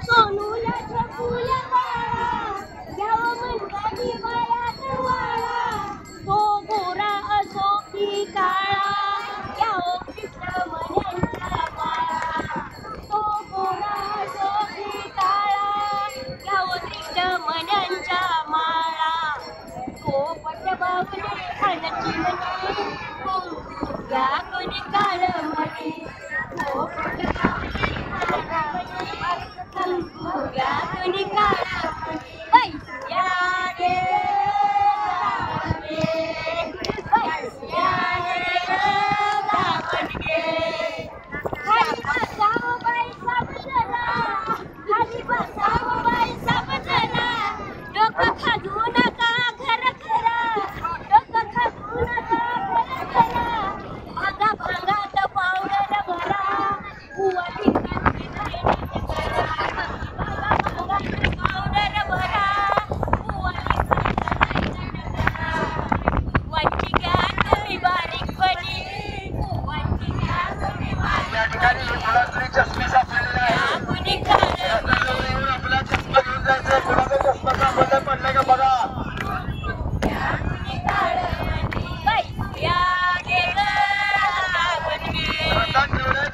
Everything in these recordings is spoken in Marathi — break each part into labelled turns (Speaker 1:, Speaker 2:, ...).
Speaker 1: सोनूला छकुला काळा घ्यावं म्हणता दिवाळ्यात वाळा तो गोरा असो की काळा घ्यावं कृष्ण मन्यांचा माळा तो गोरा असो की काळा घ्यावं कृष्ण मन्यांचा माळा पोपट बावले खाण्याची म्हणे या कोणी काळ म्हणे पोपट बावले या कोणी काळ बैया रे बैया रे खाली बसावं बाई साबजला खाली बसावं बाई साबजला डोकं खाजू नका खरं खरं डोकं खाजू नका खरं खरं भांगा भांगात पावडर भरा बुवा ठिकाणी नाही करा भांगा भांगात पावडर भरा बुवा ठिकाणी वाची घ्या तुम्ही बारीकपणी वाची घ्या तुम्ही
Speaker 2: या ठिकाणी कोणातरी चष्मे सापडलेले आहे.
Speaker 1: कुणी काळ
Speaker 2: आपला चष्मा घेऊन जायचं. कोणाचा चष्मा सापडला पडलाय का बघा.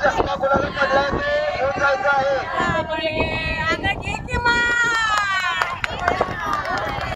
Speaker 2: चष्मा कोणाचा पडलाय ते घेऊन जायचं आहे.